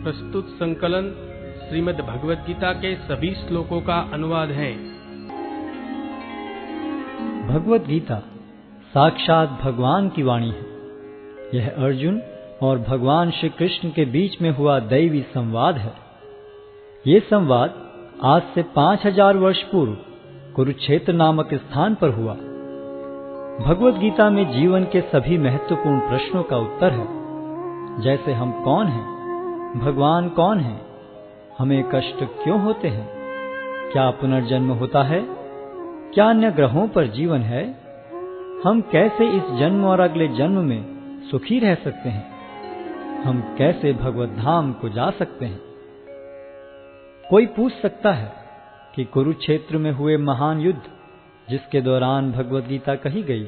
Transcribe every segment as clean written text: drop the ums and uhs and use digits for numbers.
प्रस्तुत संकलन श्रीमद् भगवद गीता के सभी श्लोकों का अनुवाद है। भगवद गीता साक्षात भगवान की वाणी है। यह अर्जुन और भगवान श्री कृष्ण के बीच में हुआ दैवी संवाद है। ये संवाद आज से 5000 वर्ष पूर्व कुरुक्षेत्र नामक स्थान पर हुआ। भगवद गीता में जीवन के सभी महत्वपूर्ण प्रश्नों का उत्तर है, जैसे हम कौन हैं, भगवान कौन है, हमें कष्ट क्यों होते हैं, क्या पुनर्जन्म होता है, क्या अन्य ग्रहों पर जीवन है, हम कैसे इस जन्म और अगले जन्म में सुखी रह सकते हैं, हम कैसे भगवत धाम को जा सकते हैं। कोई पूछ सकता है कि कुरुक्षेत्र में हुए महान युद्ध जिसके दौरान भगवद गीता कही गई,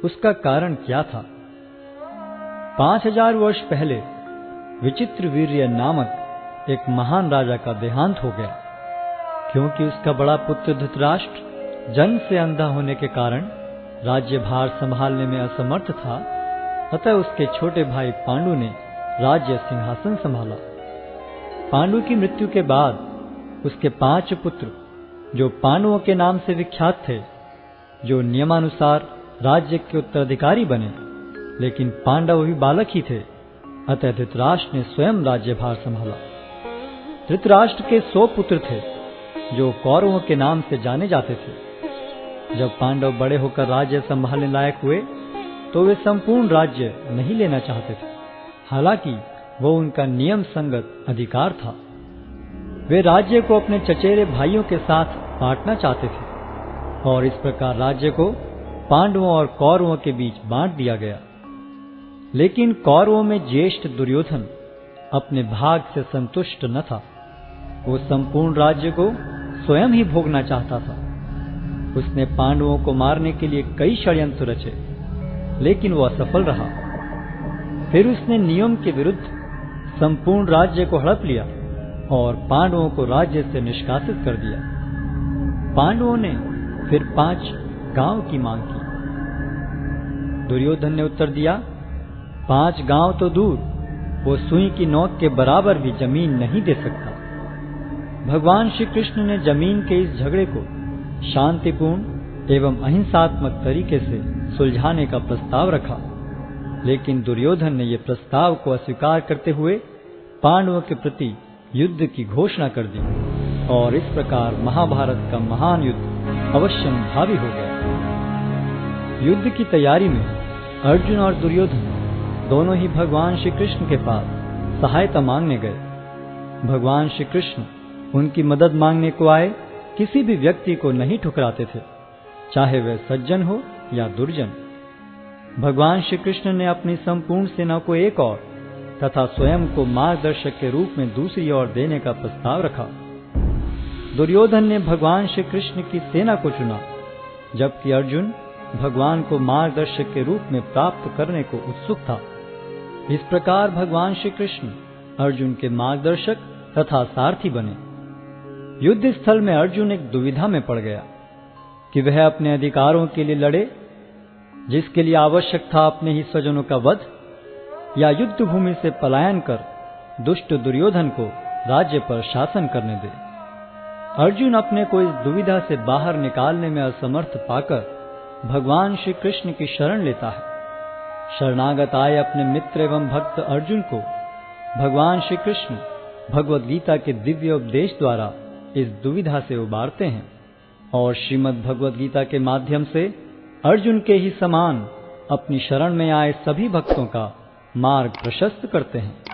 उसका कारण क्या था। 5000 वर्ष पहले विचित्रवीर्य नामक एक महान राजा का देहांत हो गया। क्योंकि उसका बड़ा पुत्र धृतराष्ट्र जन्म से अंधा होने के कारण राज्यभार संभालने में असमर्थ था, अतः उसके छोटे भाई पांडु ने राज्य सिंहासन संभाला। पांडु की मृत्यु के बाद उसके 5 पुत्र, जो पांडवों के नाम से विख्यात थे, जो नियमानुसार राज्य के उत्तराधिकारी बने, लेकिन पांडव भी बालक ही थे, अतः धृतराष्ट्र ने स्वयं राज्यभार संभाला। धृतराष्ट्र के 100 पुत्र थे, जो कौरवों के नाम से जाने जाते थे। जब पांडव बड़े होकर राज्य संभालने लायक हुए, तो वे संपूर्ण राज्य नहीं लेना चाहते थे, हालांकि वो उनका नियम संगत अधिकार था। वे राज्य को अपने चचेरे भाइयों के साथ बांटना चाहते थे, और इस प्रकार राज्य को पांडवों और कौरवों के बीच बांट दिया गया। लेकिन कौरवों में ज्येष्ठ दुर्योधन अपने भाग से संतुष्ट न था। वो संपूर्ण राज्य को स्वयं ही भोगना चाहता था। उसने पांडवों को मारने के लिए कई षड्यंत्र रचे, लेकिन वो असफल रहा। फिर उसने नियम के विरुद्ध संपूर्ण राज्य को हड़प लिया और पांडवों को राज्य से निष्कासित कर दिया। पांडवों ने फिर 5 गांव की मांग की। दुर्योधन ने उत्तर दिया, 5 गांव तो दूर, वो सुई की नोक के बराबर भी जमीन नहीं दे सकता। भगवान श्री कृष्ण ने जमीन के इस झगड़े को शांतिपूर्ण एवं अहिंसात्मक तरीके से सुलझाने का प्रस्ताव रखा, लेकिन दुर्योधन ने यह प्रस्ताव को अस्वीकार करते हुए पांडवों के प्रति युद्ध की घोषणा कर दी, और इस प्रकार महाभारत का महान युद्ध अवश्यंभावी हो गया। युद्ध की तैयारी में अर्जुन और दुर्योधन दोनों ही भगवान श्री कृष्ण के पास सहायता मांगने गए। भगवान श्री कृष्ण उनकी मदद मांगने को आए किसी भी व्यक्ति को नहीं ठुकराते थे, चाहे वह सज्जन हो या दुर्जन। भगवान श्री कृष्ण ने अपनी संपूर्ण सेना को एक और तथा स्वयं को मार्गदर्शक के रूप में दूसरी ओर देने का प्रस्ताव रखा। दुर्योधन ने भगवान श्री कृष्ण की सेना को चुना, जबकि अर्जुन भगवान को मार्गदर्शक के रूप में प्राप्त करने को उत्सुक था। इस प्रकार भगवान श्री कृष्ण अर्जुन के मार्गदर्शक तथा सारथी बने। युद्ध स्थल में अर्जुन एक दुविधा में पड़ गया कि वह अपने अधिकारों के लिए लड़े, जिसके लिए आवश्यक था अपने ही स्वजनों का वध, या युद्ध भूमि से पलायन कर दुष्ट दुर्योधन को राज्य पर शासन करने दे। अर्जुन अपने को इस दुविधा से बाहर निकालने में असमर्थ पाकर भगवान श्री कृष्ण की शरण लेता है। शरणागत आए अपने मित्र एवं भक्त अर्जुन को भगवान श्री कृष्ण भगवद गीता के दिव्य उपदेश द्वारा इस दुविधा से उबारते हैं, और श्रीमद् भगवद गीता के माध्यम से अर्जुन के ही समान अपनी शरण में आए सभी भक्तों का मार्ग प्रशस्त करते हैं।